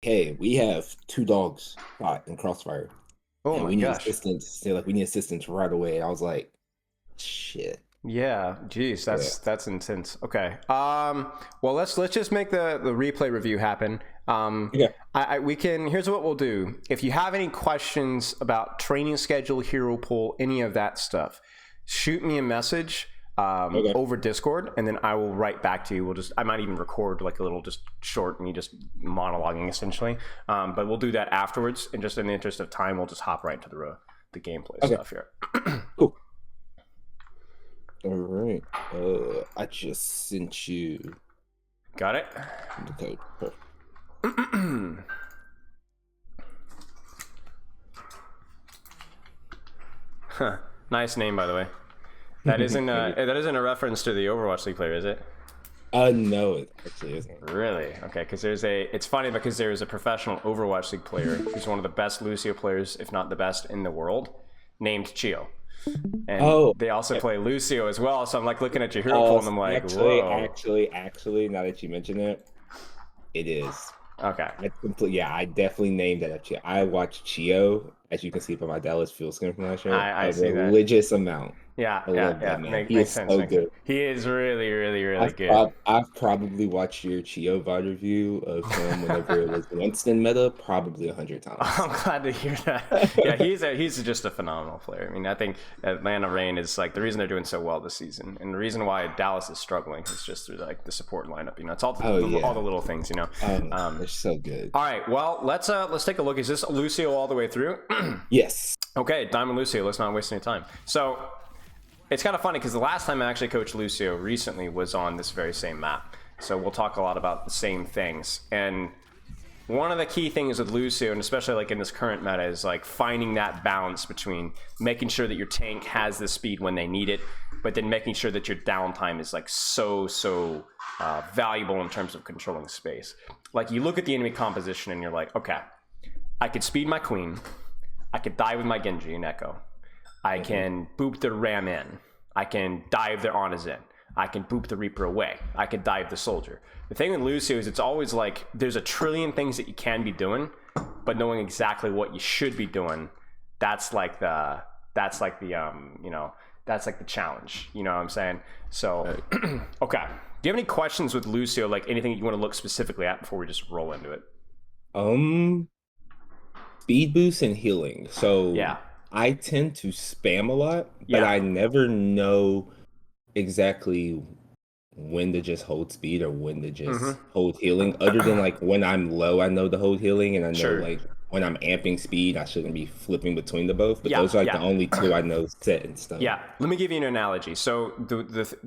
hey, we have two dogs caught in crossfire, Oh and my we need gosh. assistance. They're like, we need assistance right away. I was like, shit. Yeah, geez, Yeah. that's intense. Okay. Well, let's just make the replay review happen. Okay. We can. Here's what we'll do. If you have any questions about training schedule, hero pool, any of that stuff, shoot me a message Okay. over Discord, and then I will write back to you. I might even record like a little just short me just monologuing essentially. But we'll do that afterwards, and just in the interest of time, we'll just hop right into the gameplay Okay. stuff here. Cool. All right. I just sent you Got it. the code. Perfect. Huh. Nice name, by the way. That isn't a reference to the Overwatch League player, is it? No, it actually isn't. Really? Okay, because it's funny because there's a professional Overwatch League player who's one of the best Lucio players, if not the best in the world, named Chio. And Oh, they also play Lucio as well. So I'm like looking at your hero pool uh, and I'm like, actually, whoa. actually, now that you mention it, it is. Okay. Yeah, I definitely named that Chio. I watched Chio, as you can see from my Dallas Fuel skin from last year, I a see that. religious amount. Yeah, I yeah, love that yeah. man. He Makes is sense. so Makes sense. good. He is really, really, really good. I've probably watched your Chio VOD review of him whenever it was Winston meta probably 100 times. I'm glad to hear that. Yeah, he's just a phenomenal player. I mean, I think Atlanta Reign is like the reason they're doing so well this season, and the reason why Dallas is struggling is just through like the support lineup. You know, it's all all the little things. You know. They're so good. All right, well let's take a look. Is this Lucio all the way through? Yes. Okay, Diamond Lucio. Let's not waste any time. So it's kind of funny because the last time I actually coached Lucio recently was on this very same map. So we'll talk a lot about the same things. And one of the key things with Lucio, and especially like in this current meta, is like finding that balance between making sure that your tank has the speed when they need it, but then making sure that your downtime is like so valuable in terms of controlling space. Like you look at the enemy composition and you're like, okay, I could speed my queen, I could die with my Genji and Echo, I can boop the Ram in, I can dive their Ana's in, I can boop the Reaper away, I can dive the Soldier. The thing with Lucio is it's always like there's a trillion things that you can be doing, but knowing exactly what you should be doing, that's like the you know, that's like the challenge. You know what I'm saying? So okay. Do you have any questions with Lucio, like anything that you want to look specifically at before we just roll into it? Um, Speed boost and healing. So Yeah. I tend to spam a lot, but Yeah. I never know exactly when to just hold speed or when to just Mm-hmm. hold healing. Other than like when I'm low, I know to hold healing, and I know Sure. like when I'm amping speed, I shouldn't be flipping between the both. But Yeah. those are like the Yeah. only two I know set in stone. Yeah, let me give you an analogy. So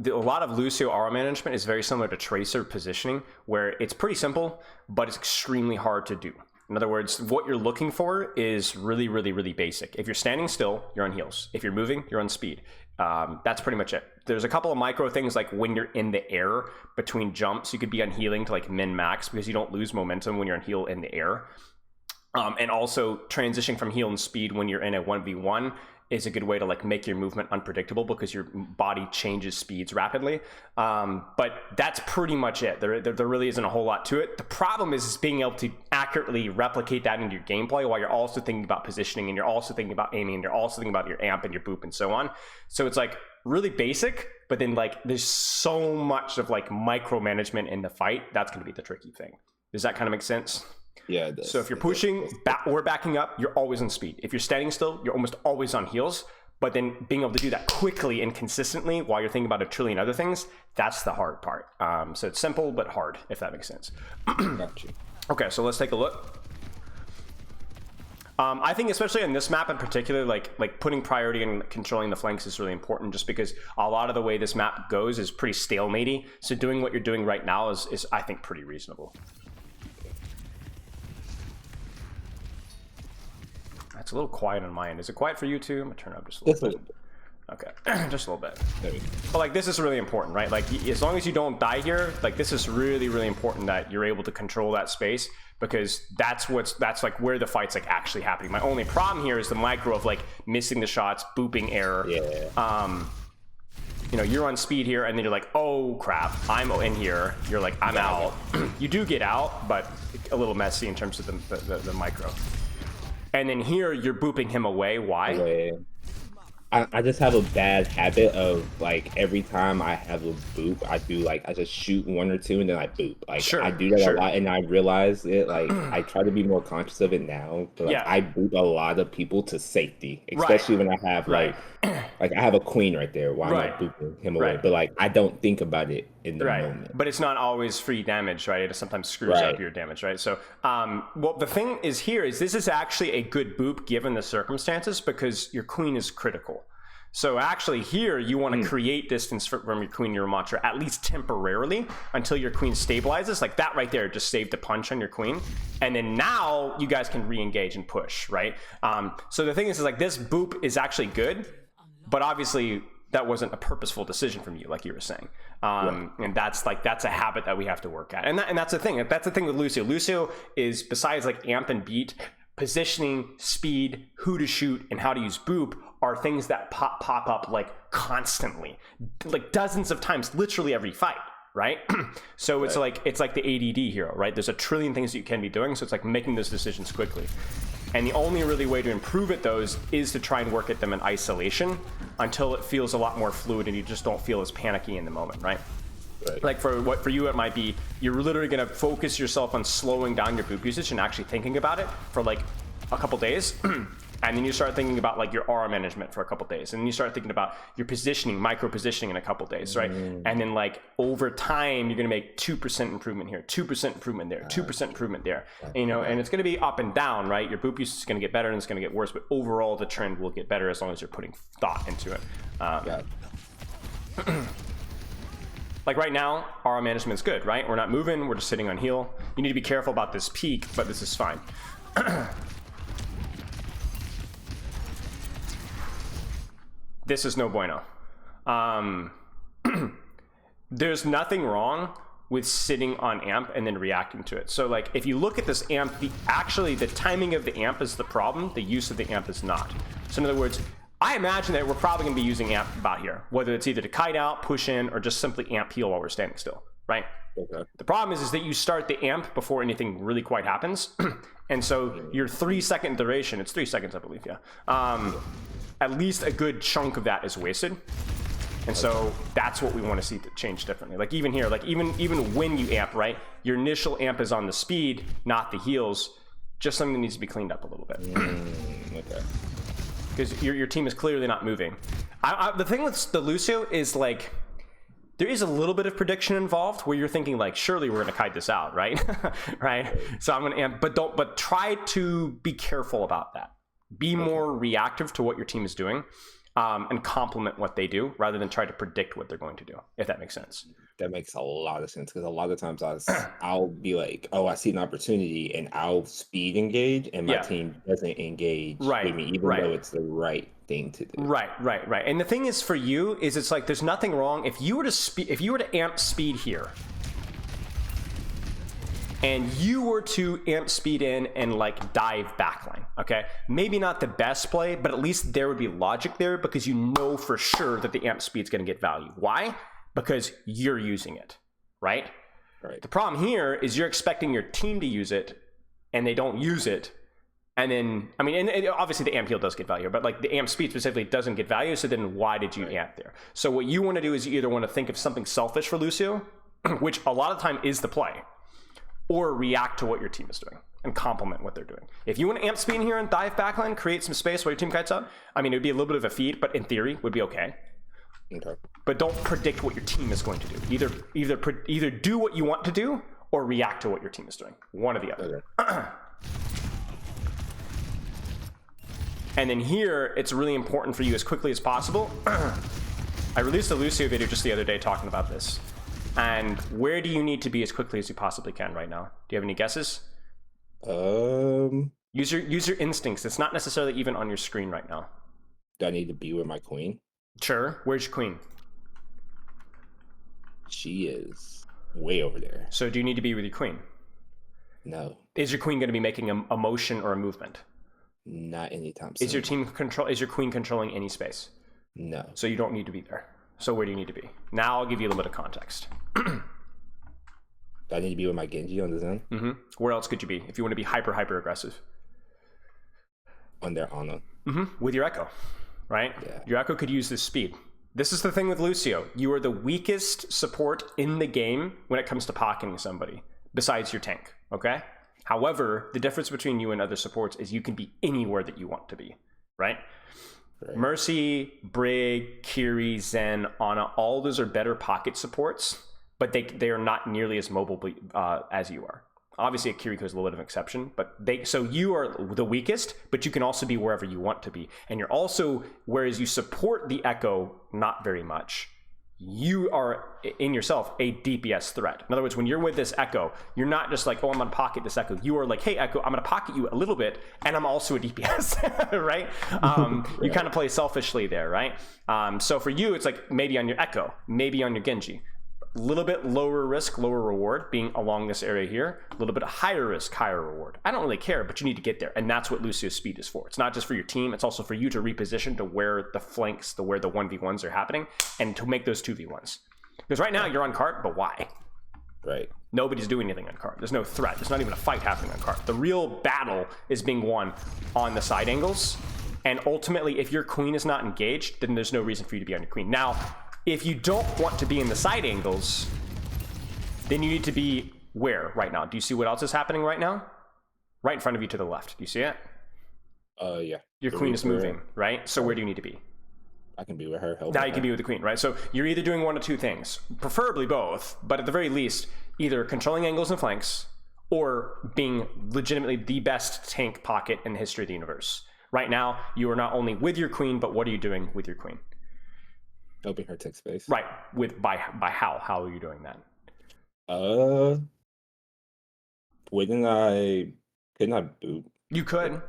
a lot of Lucio aura management is very similar to Tracer positioning, where it's pretty simple, but it's extremely hard to do. In other words, what you're looking for is really, really, really basic. If you're standing still, you're on heals. If you're moving, you're on speed. That's pretty much it. There's a couple of micro things like when you're in the air between jumps, you could be on healing to like min max because you don't lose momentum when you're on heal in the air. And also transitioning from heal and speed when you're in a 1v1 is a good way to like make your movement unpredictable because your body changes speeds rapidly. But that's pretty much it. There really isn't a whole lot to it. The problem is being able to accurately replicate that into your gameplay while you're also thinking about positioning and you're also thinking about aiming and you're also thinking about your amp and your boop and so on. So it's like really basic, but then like there's so much of like micromanagement in the fight. That's going to be the tricky thing. Does that kind of make sense? Yeah, it So does. if you're pushing or backing up, you're always on speed. If you're standing still, you're almost always on heals. But then being able to do that quickly and consistently while you're thinking about a trillion other things, that's the hard part. So it's simple but hard, if that makes sense. Got you. Okay, so let's take a look. I think especially on this map in particular, like putting priority and controlling the flanks is really important just because a lot of the way this map goes is pretty stalematey. So doing what you're doing right now is I think, pretty reasonable. It's a little quiet on my end. Is it quiet for you too? I'm gonna turn it up just a little bit. Okay, just a little bit. But like this is really important, right? Like as long as you don't die here, like this is really, really important that you're able to control that space because that's like where the fight's like actually happening. My only problem here is the micro of like missing the shots, booping error. Yeah. You know, you're on speed here and then you're like, oh crap, I'm in here. You're like, I'm out. You do get out, but a little messy in terms of the micro. And then here you're booping him away. Why? Away. I just have a bad habit of like every time I have a boop, I do like I just shoot one or two and then I boop. Like Sure, I do that sure. a lot, and I realize it. Like I try to be more conscious of it now, but like Yeah. I boop a lot of people to safety, Right. especially when I have Right. like I have a queen right there. Why am I Right. booping him away? Right. But like I don't think about it in the Right, moment. but it's not always free damage, right? It sometimes screws Right. up your damage, right? So, well, the thing is here is this is actually a good boop given the circumstances because your queen is critical. So actually here you want to create distance from your queen, your Ramattra, at least temporarily until your queen stabilizes. Like that right there just saved a punch on your queen. And then now you guys can re-engage and push, right? So the thing is like this boop is actually good, but obviously that wasn't a purposeful decision from you, like you were saying. And that's a habit that we have to work at. And that's the thing. That's the thing with Lucio. Lucio is, besides like amp and beat, positioning, speed, who to shoot, and how to use boop are things that pop up like constantly, like dozens of times, literally every fight, right? So it's like the ADD hero, right? There's a trillion things that you can be doing, so it's like making those decisions quickly. And the only really way to improve at those is to try and work at them in isolation until it feels a lot more fluid and you just don't feel as panicky in the moment, right? Right. Like for you, it might be you're literally going to focus yourself on slowing down your boop usage and actually thinking about it for like a couple days. And then you start thinking about like your aura management for a couple days. And then you start thinking about your positioning, micro positioning in a couple days, right? And then like over time, you're going to make 2% improvement here, 2% improvement there, 2% improvement there, you know, and it's going to be up and down, right? Your boop usage is going to get better and it's going to get worse, but overall the trend will get better as long as you're putting thought into it. Like right now, aura management's good, right? We're not moving, we're just sitting on heal. You need to be careful about this peak, but this is fine. This is no bueno. There's nothing wrong with sitting on amp and then reacting to it. So like if you look at this amp, the timing of the amp is the problem, the use of the amp is not. So in other words, I imagine that we're probably gonna be using amp about here, whether it's either to kite out, push in, or just simply amp heal while we're standing still, right? Okay. The problem is that you start the amp before anything really quite happens. And so your 3-second duration, it's 3 seconds, I believe, yeah. At least a good chunk of that is wasted. And so that's what we want to see to change differently. Like even here, like even when you amp, right, your initial amp is on the speed, not the heals, just something that needs to be cleaned up a little bit. Okay. Because your team is clearly not moving. The thing with the Lucio is like, there is a little bit of prediction involved where you're thinking like, surely we're gonna kite this out, right? Right? So I'm gonna amp, but try to be careful about that. Be more reactive to what your team is doing, and complement what they do rather than try to predict what they're going to do, if that makes sense. That makes a lot of sense because a lot of times I'll be like, oh, I see an opportunity and I'll speed engage and my team doesn't engage with me, even though it's the right thing to do. Right. And the thing is for you is it's like there's nothing wrong if you were to amp speed here and you were to amp speed in and like dive backline, okay? Maybe not the best play, but at least there would be logic there because you know for sure that the amp speed's gonna get value. Why? Because you're using it, right? Right. The problem here is you're expecting your team to use it and they don't use it. And then, I mean, and obviously the amp heal does get value, but like the amp speed specifically doesn't get value. So then why did you amp there? So what you want to do is you either want to think of something selfish for Lucio, which a lot of the time is the play, or react to what your team is doing and complement what they're doing. If you want to amp speed in here and dive backline, create some space while your team kites out, I mean, it would be a little bit of a feed, but in theory would be okay. Okay. But don't predict what your team is going to do. Either do what you want to do or react to what your team is doing. One or the other. Okay. And then here, it's really important for you as quickly as possible. I released a Lucio video just the other day talking about this. And where do you need to be as quickly as you possibly can right now? Do you have any guesses? Use your instincts. It's not necessarily even on your screen right now. Do I need to be with my queen? Sure. Where's your queen? She is way over there. So do you need to be with your queen? No. Is your queen going to be making a motion or a movement? Not anytime soon. Is your queen controlling any space? No. So you don't need to be there. So where do you need to be? Now I'll give you a little bit of context. I need to be with my Genji on the Zen. Where else could you be if you want to be hyper aggressive? On their Ana. With your Echo, right? Yeah. Your Echo could use this speed. This is the thing with Lucio. You are the weakest support in the game when it comes to pocketing somebody, besides your tank, okay? However, the difference between you and other supports is you can be anywhere that you want to be, right? Mercy, Brig, Kiri, Zen, Ana, all those are better pocket supports, but they are not nearly as mobile as you are. Obviously, Kiriko is a little bit of an exception, but so you are the weakest, but you can also be wherever you want to be. And you're also, whereas you support the Echo not very much, you are in yourself a DPS threat. In other words, when you're with this Echo, you're not just like, oh, I'm going to pocket this Echo. You are like, hey, Echo, I'm going to pocket you a little bit, and I'm also a DPS, right? You kind of play selfishly there, right? So for you, it's like maybe on your Echo, maybe on your Genji. A little bit lower risk, lower reward, being along this area here. A little bit higher risk, higher reward. I don't really care, but you need to get there. And that's what Lucio's speed is for. It's not just for your team. It's also for you to reposition to where the flanks, where the 1v1s are happening, and to make those 2v1s. Because right now you're on cart, but why? Right. Nobody's doing anything on cart. There's no threat. There's not even a fight happening on cart. The real battle is being won on the side angles. And ultimately, if your queen is not engaged, then there's no reason for you to be on your queen. Now, if you don't want to be in the side angles, then you need to be where right now? Do you see what else is happening right now? Right in front of you to the left. Do you see it? Yeah. Your queen is moving, right? So where do you need to be? I can be with her. Now you can be with the queen, right? So you're either doing one of two things, preferably both, but at the very least, either controlling angles and flanks or being legitimately the best tank pocket in the history of the universe. Right now, you are not only with your queen, but what are you doing with your queen? Helping her take space. Right. By how? How are you doing that? Couldn't I boop? You could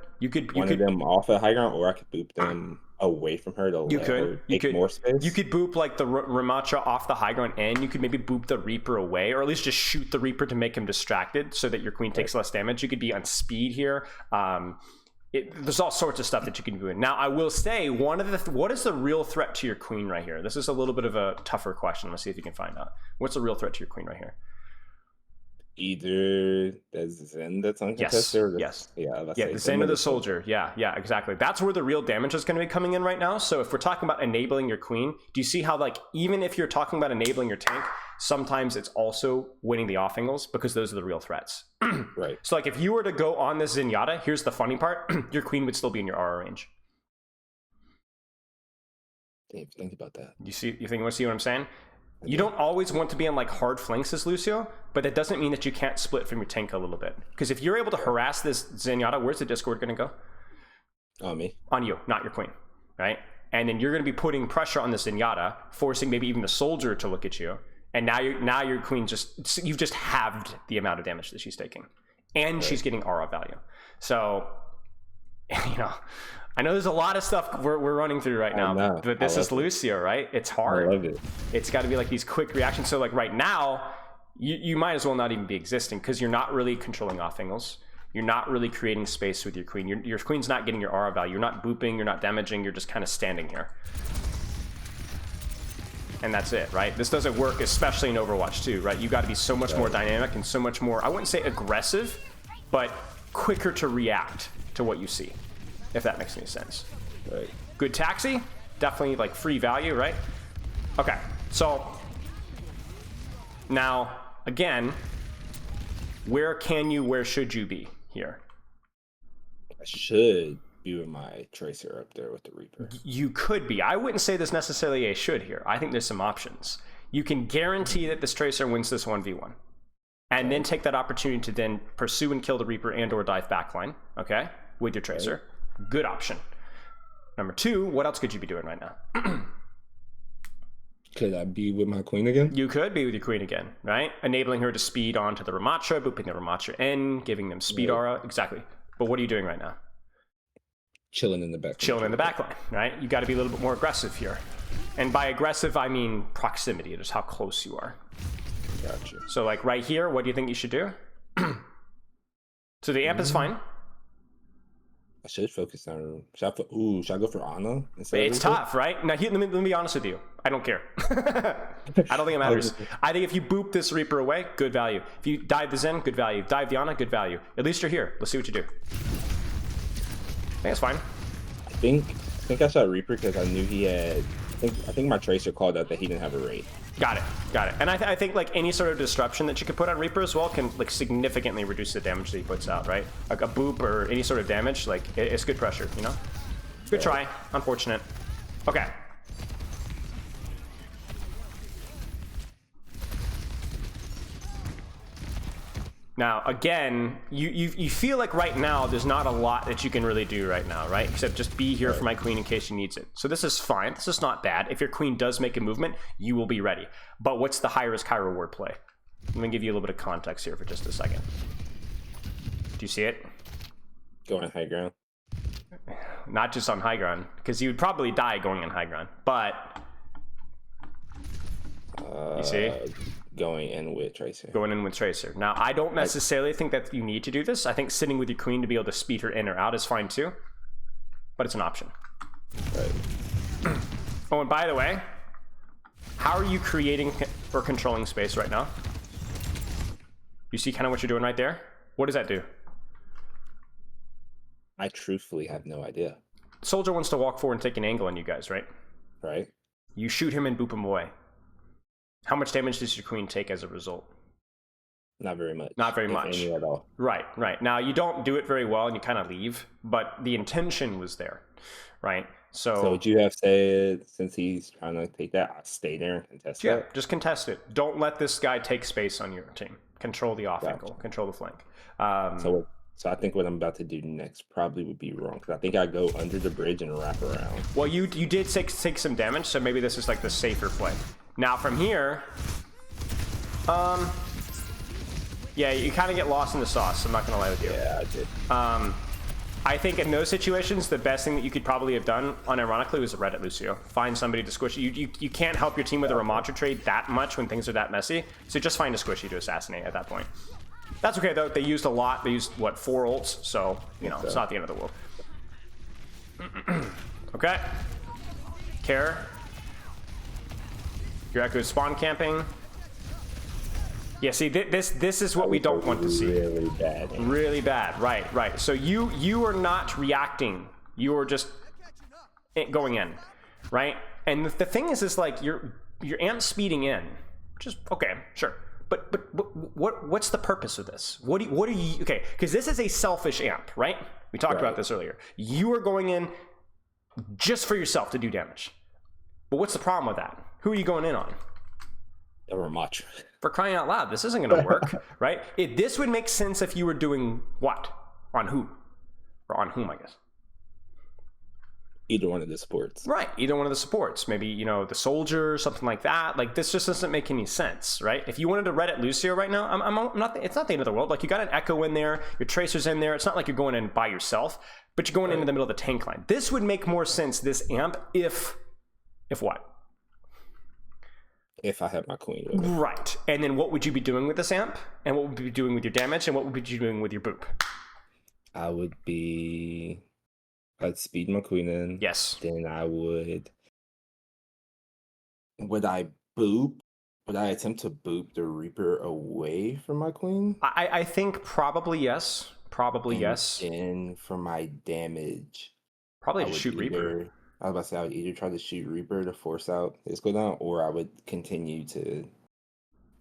One of them off at high ground, or I could boop them away from her to let her take more space. You could boop like the Ramacha off the high ground end. You could maybe boop the Reaper away, or at least just shoot the Reaper to make him distracted so that your queen takes less damage. You could be on speed here. There's all sorts of stuff that you can do. Now, I will say, what is the real threat to your queen right here? This is a little bit of a tougher question. Let's see if you can find out. What's the real threat to your queen right here? Either the Zen that's uncontested. Yes. The Zen or the soldier. Yeah, exactly. That's where the real damage is going to be coming in right now. So if we're talking about enabling your queen, do you see how, like, even if you're talking about enabling your tank, sometimes it's also winning the off angles, because those are the real threats. Right. So like if you were to go on this Zenyatta, here's the funny part, your queen would still be in your RR range. Didn't even think about that. You want to see what I'm saying? You don't always want to be on like hard flanks as Lucio, but that doesn't mean that you can't split from your tank a little bit. Because if you're able to harass this Zenyatta, where's the Discord going to go? On me. On you, not your queen, right? And then you're going to be putting pressure on the Zenyatta, forcing maybe even the soldier to look at you. And now your queen you've just halved the amount of damage that she's taking. And she's getting aura value. So, I know there's a lot of stuff we're running through right now, but this is Lucio, right? It's hard. I love it. It's got to be like these quick reactions. So like right now, you might as well not even be existing, because you're not really controlling off angles. You're not really creating space with your queen. Your queen's not getting your aura value. You're not booping. You're not damaging. You're just kind of standing here. And that's it, right? This doesn't work, especially in Overwatch 2, right? You got to be so much more dynamic and so much more, I wouldn't say aggressive, but quicker to react to what you see, if that makes any sense. Right. Good taxi, definitely like free value, right? Okay, so now, again, where should you be here? I should be with my Tracer up there with the Reaper. You could be. I wouldn't say there's necessarily a should here. I think there's some options. You can guarantee that this Tracer wins this 1v1. And then take that opportunity to then pursue and kill the Reaper and or dive backline, okay? With your Tracer. Right. Good option. Number two, what else could you be doing right now? Could I be with my queen again? You could be with your queen again, right? Enabling her to speed onto the Ramacha, booping the Ramacha in, giving them speed aura. Exactly. But what are you doing right now? Chilling in the back. Chilling in the backline, right? You got to be a little bit more aggressive here. And by aggressive, I mean proximity, just how close you are. Gotcha. So like right here, what do you think you should do? So the amp is fine. I should focus on. Should I go for Ana? It's tough, right? Now, let me be honest with you. I don't care. I don't think it matters. I think if you boop this Reaper away, good value. If you dive the Zen, good value. Dive the Ana, good value. At least you're here. Let's see what you do. I think it's fine. I think I shot Reaper because I knew he had. I think my Tracer called out that he didn't have a raid. Got it. And I think like any sort of disruption that you could put on Reaper as well can like significantly reduce the damage that he puts out, right? Like a boop or any sort of damage, like it's good pressure, you know? Good try. Unfortunate. Okay. Now, again, you feel like right now there's not a lot that you can really do right now, right? Except just be here for my queen in case she needs it. So this is fine. This is not bad. If your queen does make a movement, you will be ready. But what's the high risk, high reward play? Let me give you a little bit of context here for just a second. Do you see it? Going on high ground. Not just on high ground, because you would probably die going on high ground. But you see? Going in with Tracer. Going in with Tracer. Now, I don't necessarily think that you need to do this. I think sitting with your queen to be able to speed her in or out is fine too. But it's an option. Right. Oh, and by the way, how are you creating or controlling space right now? You see kind of what you're doing right there? What does that do? I truthfully have no idea. Soldier wants to walk forward and take an angle on you guys, right? Right. You shoot him and boop him away. How much damage does your queen take as a result? Not very much. Not very much. Any at all. Right. Now, you don't do it very well and you kind of leave, but the intention was there, right? So would you have said, since he's trying to take that, I'll stay there and contest that? Yeah, just contest it. Don't let this guy take space on your team. Control the off angle. Control the flank. So I think what I'm about to do next probably would be wrong, because I think I go under the bridge and wrap around. Well, you did take some damage, so maybe this is like the safer play. Now from here, yeah, you kind of get lost in the sauce. I'm not gonna lie with you. Yeah, I did. I think in those situations, the best thing that you could probably have done, unironically, was a Reddit Lucio. Find somebody to squish you. You can't help your team with a Ramatra trade that much when things are that messy. So just find a squishy to assassinate at that point. That's okay though. They used a lot. They used what, 4 ults. So you know, it's not the end of the world. Okay. Care. Your Echo is spawn camping. Yeah, see, this is what we don't want to see. Really bad. Really bad. Right. So you are not reacting. You are just going in, right? And the thing is like your amp speeding in, which is okay, sure. But what's the purpose of this? What are you? Okay, because this is a selfish amp, right? We talked about this earlier. You are going in just for yourself to do damage. But what's the problem with that? Who are you going in on? Never much. For crying out loud, this isn't going to work, right? This would make sense if you were doing what? On who? Or on whom, I guess. Either one of the supports. Right, either one of the supports. Maybe, you know, the soldier or something like that. Like, this just doesn't make any sense, right? If you wanted to Reddit Lucio right now, I'm not. It's not the end of the world. Like, you got an Echo in there, your Tracer's in there. It's not like you're going in by yourself, but you're going into the middle of the tank line. This would make more sense, this amp, if what? If I had my queen with it. Right. And then what would you be doing with this amp? And what would you be doing with your damage? And what would you be doing with your boop? I'd speed my queen in. Yes. Then I would I boop? Would I attempt to boop the Reaper away from my queen? I think probably yes. Yes. And for my damage, probably to shoot Reaper. I was about to say I would either try to shoot Reaper to force out his cooldown, or I would continue to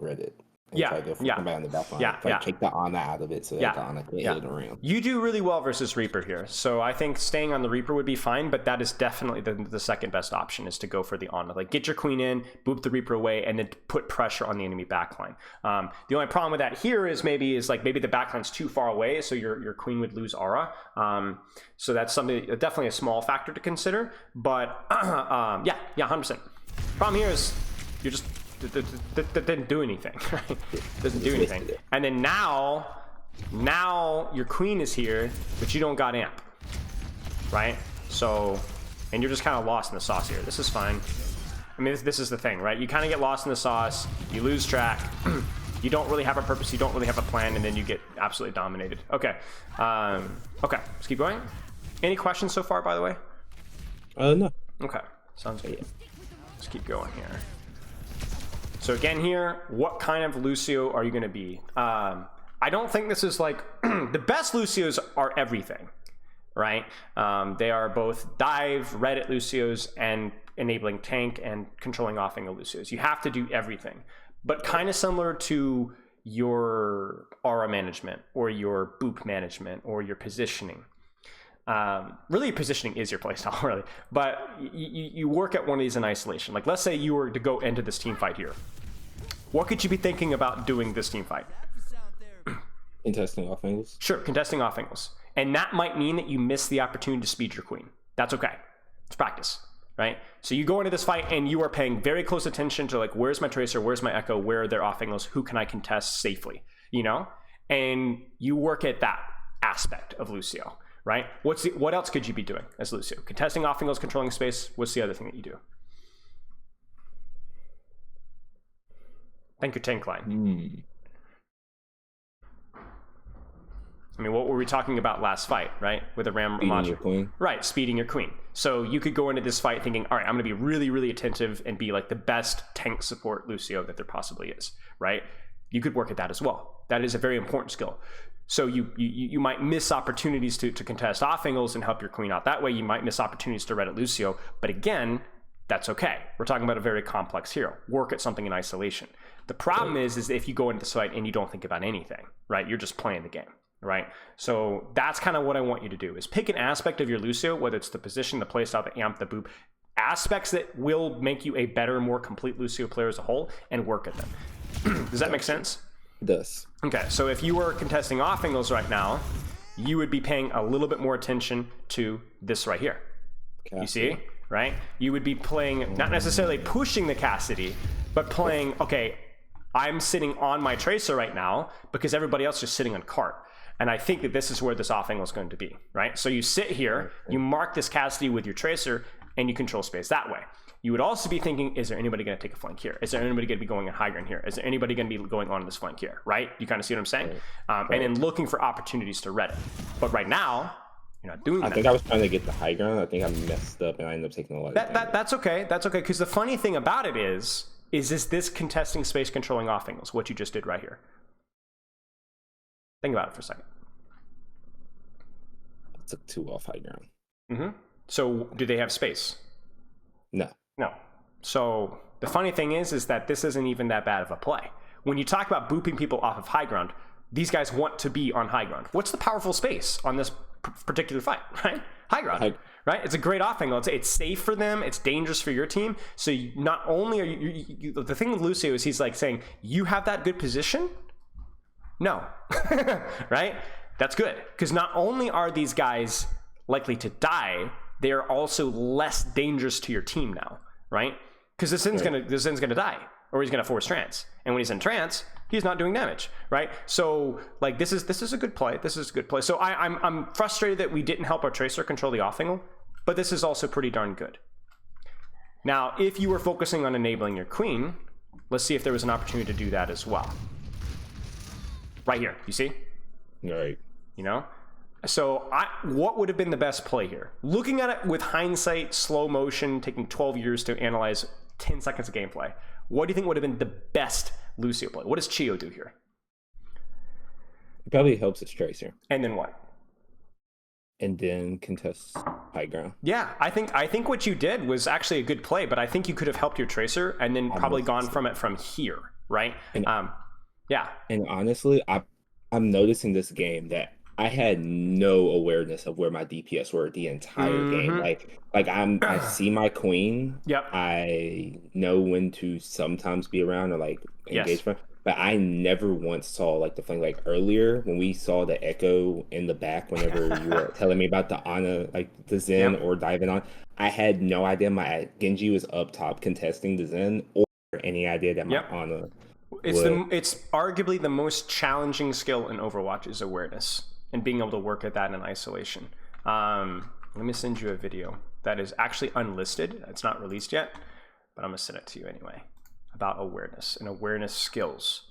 Reddit. And try to go for somebody on the back line. Take the Ana out of it so that the Ana can't hit the rim. You do really well versus Reaper here. So I think staying on the Reaper would be fine, but that is definitely the second best option, is to go for the Ana. Like, get your queen in, boop the Reaper away, and then put pressure on the enemy backline. The only problem with that here is maybe the backline's too far away, so your queen would lose aura. So that's something, definitely a small factor to consider. But yeah, 100%. Problem here is you're just that didn't do anything, right? Doesn't do anything. And then now your queen is here, but you don't got amp, right? So, and you're just kind of lost in the sauce here. This is fine. I mean, this is the thing, right? You kind of get lost in the sauce, you lose track, you don't really have a purpose, you don't really have a plan, and then you get absolutely dominated. Okay, okay, let's keep going. Any questions so far, by the way? No. Okay, sounds good. Let's keep going here. So again here, what kind of Lucio are you going to be? I don't think this is like, the best Lucios are everything, right? They are both dive, Reddit Lucios, and enabling tank and controlling off-angle Lucios. You have to do everything. But kind of similar to your aura management or your boop management or your positioning. Really, positioning is your playstyle, really. But you work at one of these in isolation. Like, let's say you were to go into this team fight here. What could you be thinking about doing this team fight? Contesting off angles? Sure, contesting off angles. And that might mean that you miss the opportunity to speed your queen. That's okay. It's practice, right? So you go into this fight and you are paying very close attention to, like, where's my tracer, where's my echo, where are their off angles, who can I contest safely, you know? And you work at that aspect of Lucio, right? What else could you be doing as Lucio? Contesting off angles, controlling space. What's the other thing that you do? Think your tank line. I mean, what were we talking about last fight, right? With the Ram Ramaj. Right, speeding your queen. So you could go into this fight thinking, all right, I'm going to be really, really attentive and be like the best tank support Lucio that there possibly is, right? You could work at that as well. That is a very important skill. So you might miss opportunities to contest off angles and help your queen out that way. You might miss opportunities to Reddit Lucio. But again, that's okay. We're talking about a very complex hero. Work at something in isolation. The problem is if you go into this fight and you don't think about anything, right? You're just playing the game. Right? So that's kind of what I want you to do is pick an aspect of your Lucio, whether it's the position, the playstyle, the amp, the boop, aspects that will make you a better, more complete Lucio player as a whole, and work at them. Does that make sense? It does. Okay, so if you were contesting off angles right now, you would be paying a little bit more attention to this right here. Cassidy. You see? Right? You would be playing, not necessarily pushing the Cassidy, but playing, okay, I'm sitting on my tracer right now because everybody else is just sitting on cart. And I think that this is where this off angle is going to be, right? So you sit here, you mark this Cassidy with your tracer, and you control space that way. You would also be thinking, is there anybody going to take a flank here? Is there anybody going to be going on high ground here? Is there anybody going to be going on this flank here, right? You kind of see what I'm saying? And then looking for opportunities to Reddit. But right now, you're not doing that. I think I was trying to get the high ground. I think I messed up, and I ended up taking a lot of damage. That's okay. That's okay, because the funny thing about it is this contesting space controlling off angles, what you just did right here. Think about it for a second. I took 2 off high ground. Mm-hmm. So do they have space? No. No. So the funny thing is that this isn't even that bad of a play. When you talk about booping people off of high ground, these guys want to be on high ground. What's the powerful space on this particular fight, right? High ground, right? It's a great off angle. It's safe for them. It's dangerous for your team. So not only are you the thing with Lucio is he's like saying, you have that good position? No, right? That's good, because not only are these guys likely to die, they are also less dangerous to your team now, right? Because this Zin's gonna die, or he's gonna force trance, and when he's in trance, he's not doing damage, right? So like this is a good play. This is a good play. So I'm frustrated that we didn't help our tracer control the off angle, but this is also pretty darn good. Now, if you were focusing on enabling your queen, let's see if there was an opportunity to do that as well. Right here, you see? Right. You know? So what would have been the best play here? Looking at it with hindsight, slow motion, taking 12 years to analyze 10 seconds of gameplay, what do you think would have been the best Lucio play? What does Chio do here? It probably helps his tracer. And then what? And then contests high ground. Yeah, I think what you did was actually a good play, but I think you could have helped your tracer and then probably gone from it from here, right? And, yeah. And honestly, I'm noticing this game that I had no awareness of where my DPS were the entire game. Like I see my queen. Yep. I know when to sometimes be around or like engage from. But I never once saw like the thing like earlier when we saw the echo in the back whenever you were telling me about the Ana, like the Zen or diving on. I had no idea my Genji was up top contesting the Zen or any idea that my Ana. It's arguably the most challenging skill in Overwatch is awareness and being able to work at that in isolation. Let me send you a video that is actually unlisted. It's not released yet, but I'm gonna send it to you anyway, about awareness and awareness skills.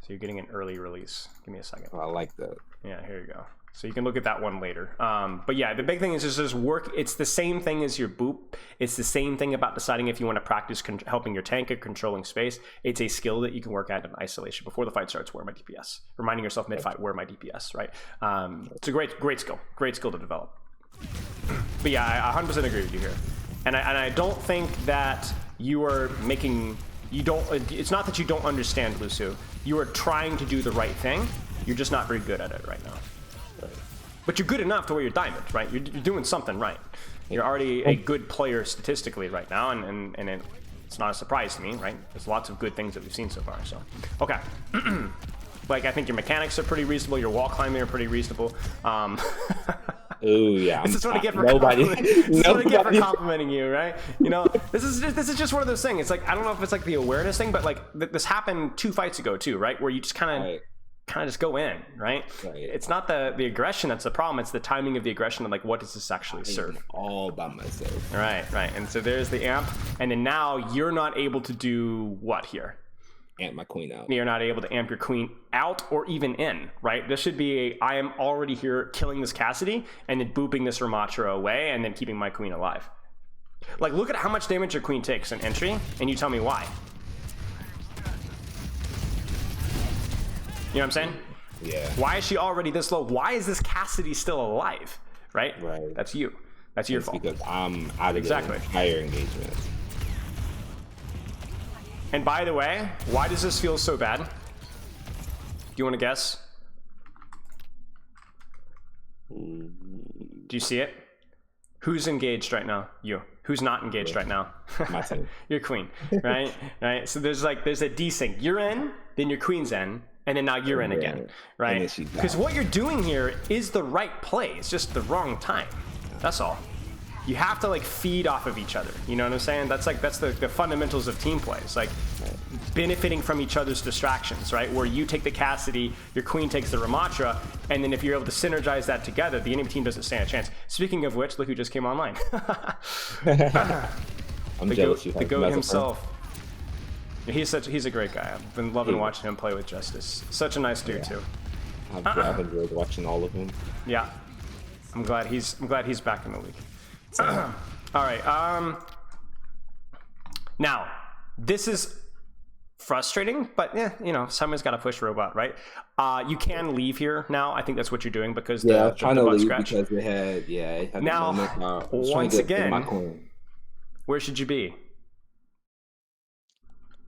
So you're getting an early release. Give me a second. Oh, I like that. Yeah, here you go. So you can look at that one later. But yeah, the big thing is just work. It's the same thing as your boop. It's the same thing about deciding if you want to practice helping your tank or controlling space. It's a skill that you can work at in isolation. Before the fight starts, where my DPS? Reminding yourself mid-fight, where my DPS, right? It's a great skill. Great skill to develop. But yeah, I 100% agree with you here. And I don't think that you are making... It's not that you don't understand, Lucio. You are trying to do the right thing. You're just not very good at it right now. But you're good enough to where you're diamond, right? You're doing something right. You're already a good player statistically right now, and it's not a surprise to me, right? There's lots of good things that we've seen so far, so. Okay. Like, I think your mechanics are pretty reasonable, your wall climbing are pretty reasonable. Oh yeah, this is what I get for complimenting you, right? You know, this is just one of those things. It's like, I don't know if it's like the awareness thing, but like this happened 2 fights ago too, right? Where you just kind of just go in, right? It's not the aggression that's the problem. It's the timing of the aggression and like, what does this actually serve? All by myself. Right. And so there's the amp, and then now you're not able to do what here? Amp my queen out. You're not able to amp your queen out or even in, right? This should be I am already here killing this Cassidy and then booping this Ramatra away and then keeping my queen alive. Like, look at how much damage your queen takes in entry, and you tell me why. You know what I'm saying? Yeah. Why is she already this low? Why is this Cassidy still alive? Right? That's you. That's your fault. Because I'm out of the entire engagement. And by the way, why does this feel so bad? Do you want to guess? Do you see it? Who's engaged right now? You. Who's not engaged right now? Your queen, right? Right. So there's a desync. You're in, then your queen's in, and then now you're in again, right? Because what you're doing here is the right play. It's just the wrong time. That's all. You have to like feed off of each other. You know what I'm saying? That's the fundamentals of team play. It's like benefiting from each other's distractions, right? Where you take the Cassidy, your queen takes the Ramatra, and then if you're able to synergize that together, the enemy team doesn't stand a chance. Speaking of which, look who just came online. I'm jealous. The GOAT himself. He's a great guy. I've been loving watching him play with Justice. Such a nice dude too. I've enjoyed watching all of them. Yeah, I'm glad he's back in the league. All right. Now, this is frustrating, but yeah, you know, someone's got to push robot, right? You can leave here now. I think that's what you're doing because I was trying to leave because it had now once again. Where should you be?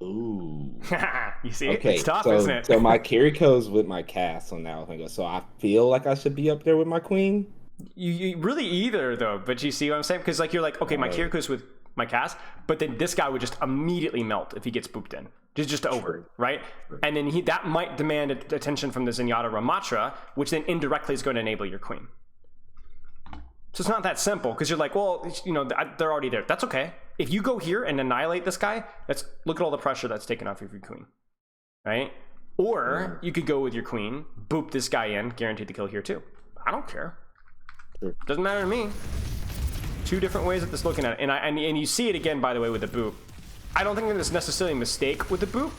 Ooh. You see, okay, it's tough, isn't it? So my Kiriko's with my cast on now. So I feel like I should be up there with my queen. You really either though, but you see what I'm saying? Because like you're like, okay, my Kiriko's with my cast, but then this guy would just immediately melt if he gets booped in. Just over, right? And then that might demand attention from the Zenyatta Ramatra, which then indirectly is going to enable your queen. So it's not that simple because you're like, well, you know, they're already there. That's okay. If you go here and annihilate this guy, look at all the pressure that's taken off of your queen, right? Or you could go with your queen, boop this guy in, guaranteed to kill here too. I don't care. Doesn't matter to me. Two different ways of this looking at it, and you see it again, by the way, with the boop. I don't think there's necessarily a mistake with the boop.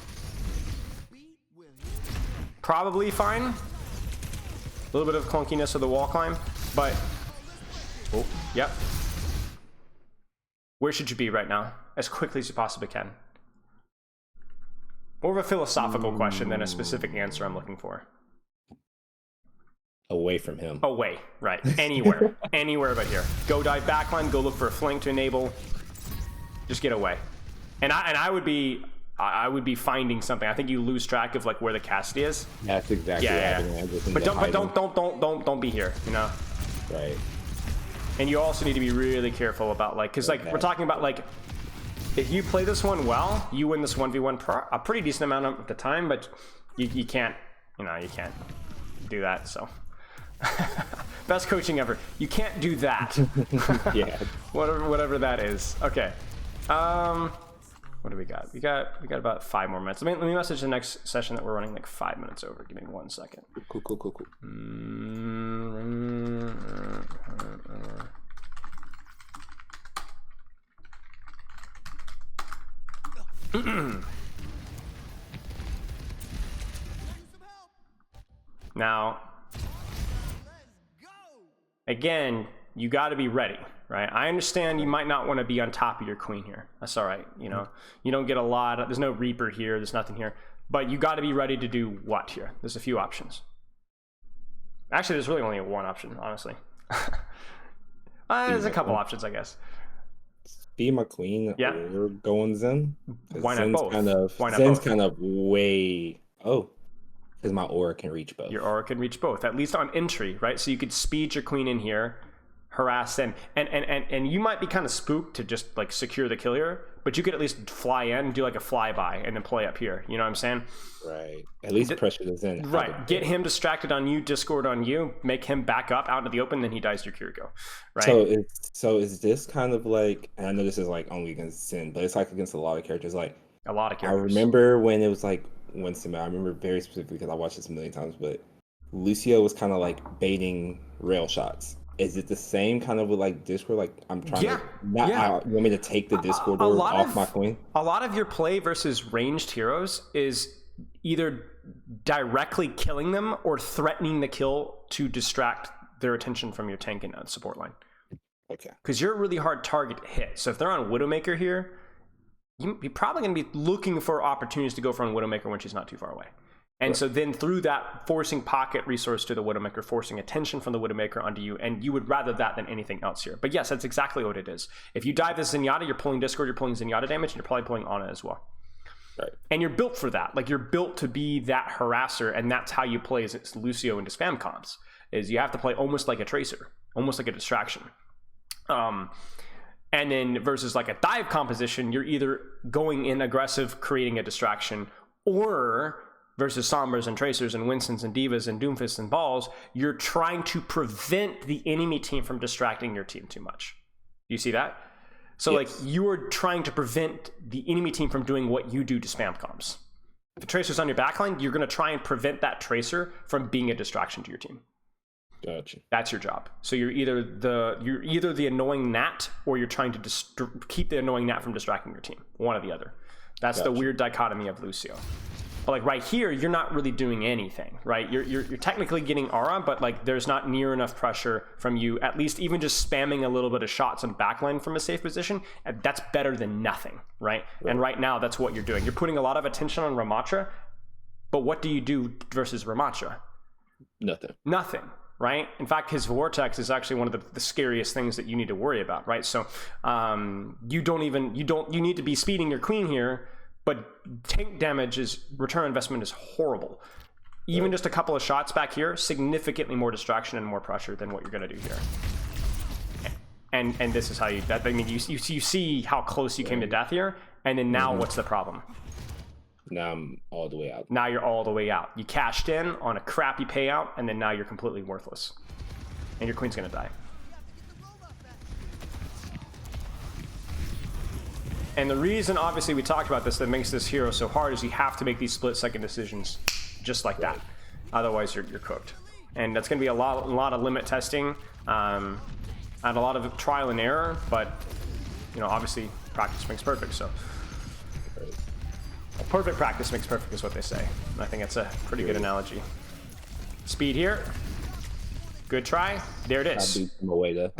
Probably fine. A little bit of clunkiness of the wall climb, but yep. Where should you be right now, as quickly as you possibly can? More of a philosophical question than a specific answer I'm looking for. Away from him. Away, right. Anywhere. Anywhere but here. Go dive backline, go look for a flank to enable. Just get away. And I would be finding something. I think you lose track of like where the Cassidy is. That's exactly But don't be here, you know? Right. And you also need to be really careful about like, cause like we're talking about like, if you play this one well, you win this 1v1 a pretty decent amount of the time, but you can't, you can't do that, so. Best coaching ever. You can't do that. Yeah. Whatever that is. Okay. What do we got? We got about 5 more minutes. Let me message the next session that we're running like 5 minutes over. Give me 1 second. Cool. Now, again, you got to be ready, right? I understand you might not want to be on top of your queen here. That's all right. You know, you don't get a lot. There's no Reaper here. There's nothing here. But you got to be ready to do what here? There's a few options. Actually, there's really only one option, honestly. There's a couple options, I guess. Be my queen or going Zen. Why not both? Zen's kind of way... Oh, because my aura can reach both. Your aura can reach both, at least on entry, right? So you could speed your queen in here, harass them, and you might be kind of spooked to just like secure the kill here, but you could at least fly in and do like a flyby and then play up here. You know what I'm saying? Right. At least pressure the Zen. Right. Get him distracted on you, Discord on you, make him back up out into the open, then he dies your Kiriko. Right. So is this kind of like, and I know this is like only against Zen, but it's like against a lot of characters. Like a lot of characters. I remember when it was like Winston. I remember very specifically because I watched this a million times, but Lucio was kind of like baiting rail shots. Is it the same kind of with like Discord? Like I'm trying to you want me to take the Discord off my queen? A lot of your play versus ranged heroes is either directly killing them or threatening the kill to distract their attention from your tank and support line. Okay. Because you're a really hard target to hit. So if they're on Widowmaker here, you're probably going to be looking for opportunities to go for on Widowmaker when she's not too far away. And so then through that, forcing pocket resource to the Widowmaker, forcing attention from the Widowmaker onto you, and you would rather that than anything else here. But yes, that's exactly what it is. If you dive this Zenyatta, you're pulling Discord, you're pulling Zenyatta damage, and you're probably pulling Ana as well. Right. And you're built for that. Like you're built to be that harasser, and that's how you play as Lucio into spam comps, is you have to play almost like a tracer, almost like a distraction. And then versus like a dive composition, you're either going in aggressive, creating a distraction, or versus Sombras and Tracers and Winstons and Divas and Doomfists and Balls, you're trying to prevent the enemy team from distracting your team too much. You see that? So like you are trying to prevent the enemy team from doing what you do to spam comps. If a Tracer's on your backline, you're going to try and prevent that Tracer from being a distraction to your team. Gotcha. That's your job. So you're either the annoying gnat, or you're trying to keep the annoying gnat from distracting your team. One or the other. That's the weird dichotomy of Lucio. But like right here, you're not really doing anything, right? You're technically getting aura, but like there's not near enough pressure from you. At least even just spamming a little bit of shots on backline from a safe position, that's better than nothing, right? And right now, that's what you're doing. You're putting a lot of attention on Ramatra, but what do you do versus Ramatra? Nothing. Right? In fact, his vortex is actually one of the scariest things that you need to worry about, right? So you need to be speeding your queen here, but tank damage return on investment is horrible. Even just a couple of shots back here, significantly more distraction and more pressure than what you're going to do here. And this is how you see how close you came to death here, and then now what's the problem? Now I'm all the way out. Now you're all the way out. You cashed in on a crappy payout, and then now you're completely worthless. And your queen's gonna die. And the reason, obviously, we talked about this that makes this hero so hard is you have to make these split-second decisions just like that. Otherwise, you're cooked. And that's gonna be a lot of limit testing, and a lot of trial and error, but, you know, obviously, practice makes perfect, so. Perfect practice makes perfect is what they say. And I think that's a pretty good analogy. Speed here. Good try. There it is. I booped him away though.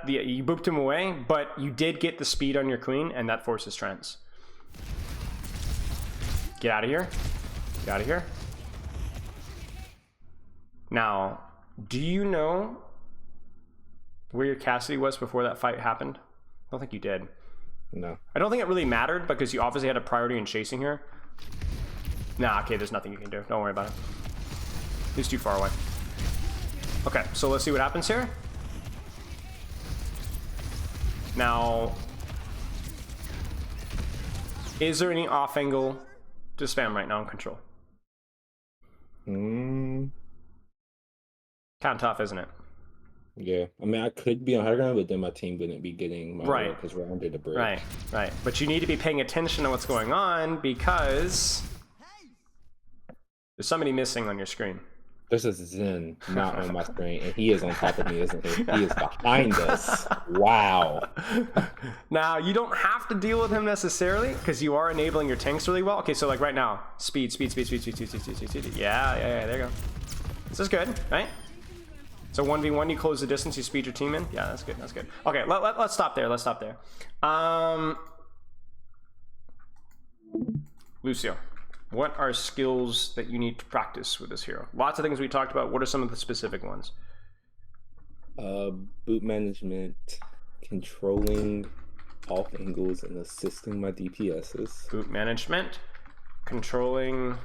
You booped him away, but you did get the speed on your queen, and that forces trends. Get out of here. Get out of here. Now, do you know where your Cassidy was before that fight happened? I don't think you did. No. I don't think it really mattered because you obviously had a priority in chasing here. Nah, okay, there's nothing you can do. Don't worry about it. He's too far away. Okay, so let's see what happens here. Now, is there any off angle to spam right now in control? Hmm. Kind of tough, isn't it? Yeah, I mean, I could be on high ground, but then my team wouldn't be getting my because we're under the bridge. Right. But you need to be paying attention to what's going on because there's somebody missing on your screen. There's a Zen not on my screen, and he is on top of me, isn't he? He is behind us. Wow. Now, you don't have to deal with him necessarily because you are enabling your tanks really well. Okay, so like right now, speed. Yeah, there you go. This is good, right? So 1v1, you close the distance, you speed your team in. Yeah, that's good. That's good. Okay, let's stop there. Let's stop there. Lucio, what are skills that you need to practice with this hero? Lots of things we talked about. What are some of the specific ones? Boot management, controlling off angles, and assisting my DPSs. Boot management, controlling,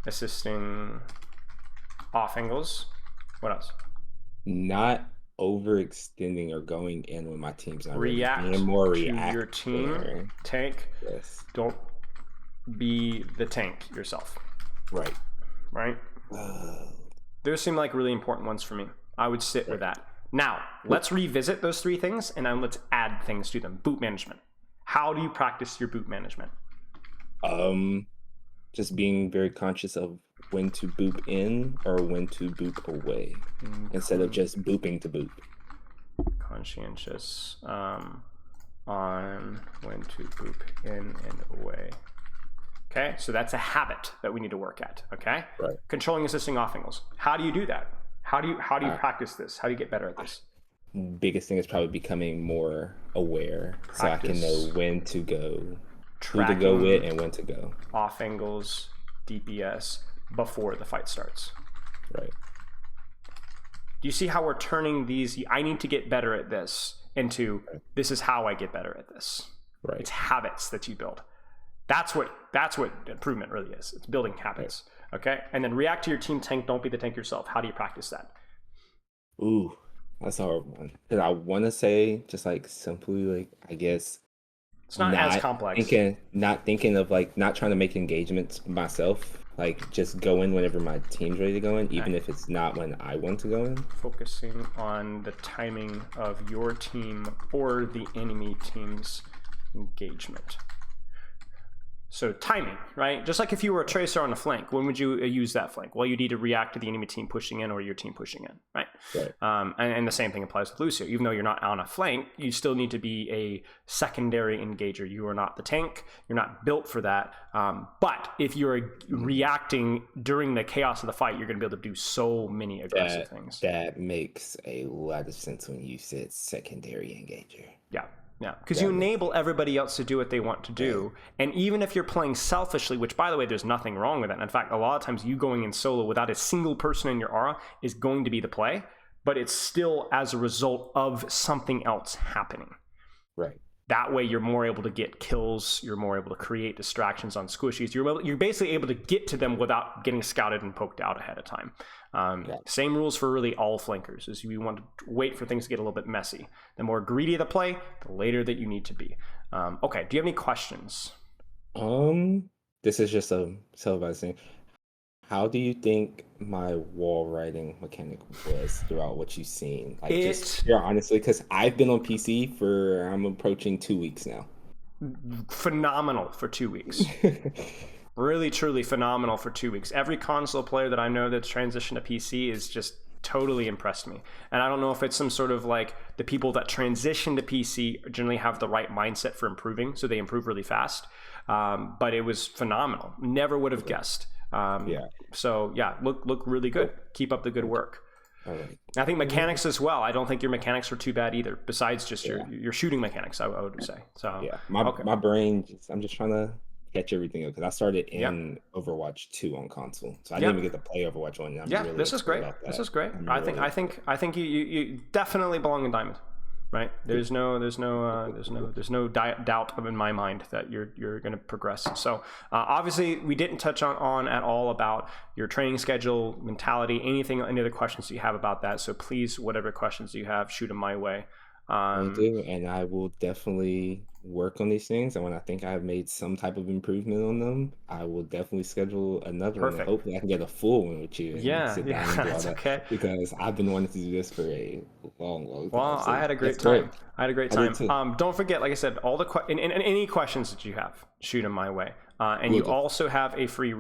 assisting off angles. What else? Not overextending or going in when my team's not react ready. More to your team. Tank. Yes. Don't be the tank yourself. Right. Right? Those seem like really important ones for me. I would sit with that. Now, let's revisit those three things, and then let's add things to them. Boot management. How do you practice your boot management? Just being very conscious of when to boop in or when to boop away, instead of just booping to boop. Conscientious on when to boop in and away. Okay, so that's a habit that we need to work at. Okay, right. Controlling assisting off angles. How do you do that? How do you practice this? How do you get better at this? Biggest thing is probably becoming more aware, so I can know when to go, who to go with, and when to go. Off angles, DPS before the fight starts. Right. Do you see how we're turning these? I need to get better at this into this is how I get better at this. Right. It's habits that you build. That's what improvement really is. It's building habits. Right. Okay. And then react to your team tank. Don't be the tank yourself. How do you practice that? Ooh, that's a hard one. Because I want to say just like simply, like, I guess it's not as complex. Not thinking of like not trying to make engagements myself. Like just go in whenever my team's ready to go in, even if it's not when I want to go in. Focusing on the timing of your team or the enemy team's engagement. So timing, right? Just like if you were a tracer on a flank, when would you use that flank? Well, you need to react to the enemy team pushing in or your team pushing in, right? And the same thing applies with Lucio. Even though you're not on a flank, you still need to be a secondary engager. You are not the tank. You're not built for that. But if you're reacting during the chaos of the fight, you're going to be able to do so many aggressive things. That makes a lot of sense when you said secondary engager. Yeah. Yeah, because you enable everybody else to do what they want to do. And even if you're playing selfishly, which, by the way, there's nothing wrong with that. In fact, a lot of times you going in solo without a single person in your aura is going to be the play, but it's still as a result of something else happening. Right. That way you're more able to get kills, you're more able to create distractions on squishies. You're basically able to get to them without getting scouted and poked out ahead of time. Same rules for really all flankers, is you want to wait for things to get a little bit messy. The more greedy the play, the later that you need to be. Okay, do you have any questions? This is just a self-advice thing. How do you think my wall riding mechanic was throughout what you've seen? Like, just honestly, because I've been on PC I'm approaching 2 weeks now. Phenomenal for 2 weeks. Really, truly phenomenal for 2 weeks. Every console player that I know that's transitioned to PC is just totally impressed me. And I don't know if it's some sort of like the people that transition to PC generally have the right mindset for improving, so they improve really fast. But it was phenomenal. Never would have guessed. So yeah, look really good. Keep up the good work. All right. I think mechanics as well. I don't think your mechanics were too bad either, besides just your shooting mechanics, I would say. So yeah, my brain, I'm just trying to catch everything up because I started in Overwatch 2 on console, so I didn't even get to play Overwatch 1. Really this is great. This is great. I think you definitely belong in Diamond. Right? There's no doubt in my mind that you're going to progress. So obviously we didn't touch on at all about your training schedule, mentality, any other questions you have about that. So please, whatever questions you have, shoot them my way. I do, and I will definitely work on these things. And when I think I've made some type of improvement on them, I will definitely schedule another one. Hopefully, I can get a full one with you. And sit down and do all that, okay. Because I've been wanting to do this for a long time. Well, so I had a great time. I had a great time. Don't forget, like I said, all the and any questions that you have, shoot them my way. And you also have a free